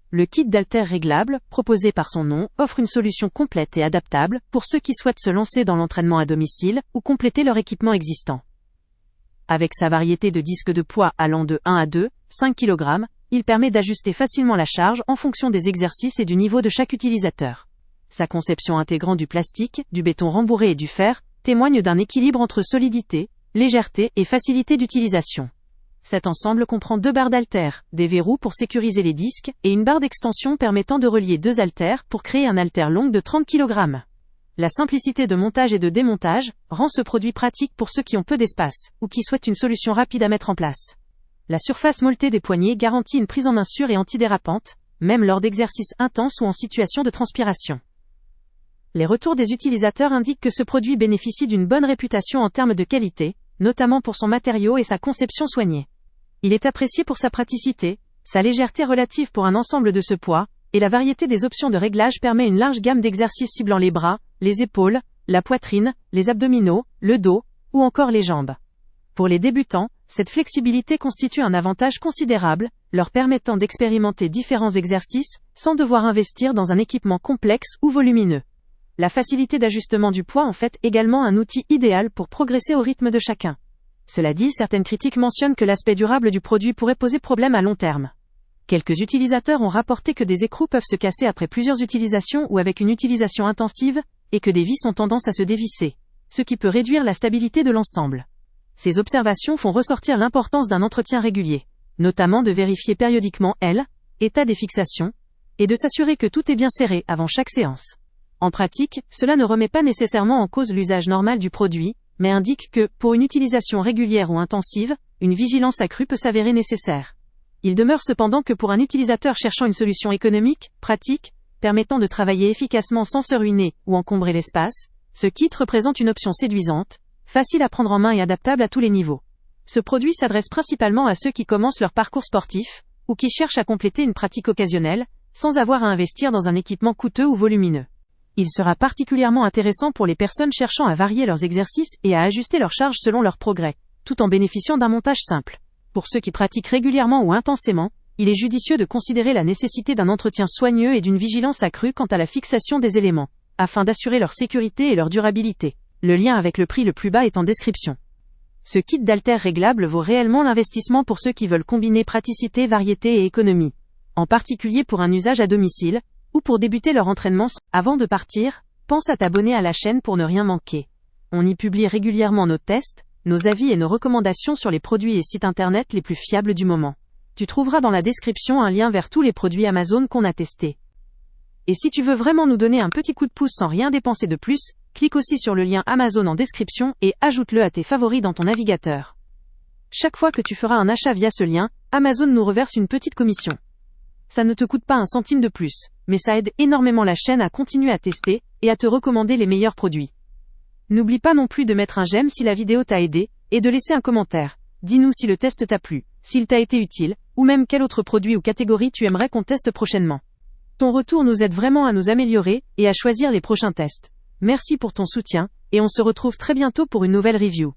Le kit d'haltères réglable, proposé par son nom, offre une solution complète et adaptable pour ceux qui souhaitent se lancer dans l'entraînement à domicile ou compléter leur équipement existant. Avec sa variété de disques de poids allant de 1 à 2, 5 kg, il permet d'ajuster facilement la charge en fonction des exercices et du niveau de chaque utilisateur. Sa conception intégrant du plastique, du béton rembourré et du fer, témoigne d'un équilibre entre solidité, légèreté et facilité d'utilisation. Cet ensemble comprend 2 barres d'haltères, des verrous pour sécuriser les disques, et une barre d'extension permettant de relier 2 haltères pour créer un haltère long de 30 kg. La simplicité de montage et de démontage rend ce produit pratique pour ceux qui ont peu d'espace, ou qui souhaitent une solution rapide à mettre en place. La surface mouletée des poignets garantit une prise en main sûre et antidérapante, même lors d'exercices intenses ou en situation de transpiration. Les retours des utilisateurs indiquent que ce produit bénéficie d'une bonne réputation en termes de qualité, notamment pour son matériau et sa conception soignée. Il est apprécié pour sa praticité, sa légèreté relative pour un ensemble de ce poids, et la variété des options de réglage permet une large gamme d'exercices ciblant les bras, les épaules, la poitrine, les abdominaux, le dos, ou encore les jambes. Pour les débutants, cette flexibilité constitue un avantage considérable, leur permettant d'expérimenter différents exercices, sans devoir investir dans un équipement complexe ou volumineux. La facilité d'ajustement du poids en fait également un outil idéal pour progresser au rythme de chacun. Cela dit, certaines critiques mentionnent que l'aspect durable du produit pourrait poser problème à long terme. Quelques utilisateurs ont rapporté que des écrous peuvent se casser après plusieurs utilisations ou avec une utilisation intensive, et que des vis ont tendance à se dévisser, ce qui peut réduire la stabilité de l'ensemble. Ces observations font ressortir l'importance d'un entretien régulier, notamment de vérifier périodiquement l'état des fixations, et de s'assurer que tout est bien serré avant chaque séance. En pratique, cela ne remet pas nécessairement en cause l'usage normal du produit, mais indique que, pour une utilisation régulière ou intensive, une vigilance accrue peut s'avérer nécessaire. Il demeure cependant que pour un utilisateur cherchant une solution économique, pratique, permettant de travailler efficacement sans se ruiner ou encombrer l'espace, ce kit représente une option séduisante, facile à prendre en main et adaptable à tous les niveaux. Ce produit s'adresse principalement à ceux qui commencent leur parcours sportif, ou qui cherchent à compléter une pratique occasionnelle, sans avoir à investir dans un équipement coûteux ou volumineux. Il sera particulièrement intéressant pour les personnes cherchant à varier leurs exercices et à ajuster leur charge selon leur progrès, tout en bénéficiant d'un montage simple. Pour ceux qui pratiquent régulièrement ou intensément, il est judicieux de considérer la nécessité d'un entretien soigneux et d'une vigilance accrue quant à la fixation des éléments, afin d'assurer leur sécurité et leur durabilité. Le lien avec le prix le plus bas est en description. Ce kit d'haltères réglable vaut réellement l'investissement pour ceux qui veulent combiner praticité, variété et économie, en particulier pour un usage à domicile, ou pour débuter leur entraînement. Avant de partir, pense à t'abonner à la chaîne pour ne rien manquer. On y publie régulièrement nos tests, nos avis et nos recommandations sur les produits et sites internet les plus fiables du moment. Tu trouveras dans la description un lien vers tous les produits Amazon qu'on a testés. Et si tu veux vraiment nous donner un petit coup de pouce sans rien dépenser de plus, clique aussi sur le lien Amazon en description et ajoute-le à tes favoris dans ton navigateur. Chaque fois que tu feras un achat via ce lien, Amazon nous reverse une petite commission. Ça ne te coûte pas un centime de plus, mais ça aide énormément la chaîne à continuer à tester et à te recommander les meilleurs produits. N'oublie pas non plus de mettre un j'aime si la vidéo t'a aidé, et de laisser un commentaire. Dis-nous si le test t'a plu, s'il t'a été utile, ou même quel autre produit ou catégorie tu aimerais qu'on teste prochainement. Ton retour nous aide vraiment à nous améliorer et à choisir les prochains tests. Merci pour ton soutien, et on se retrouve très bientôt pour une nouvelle review.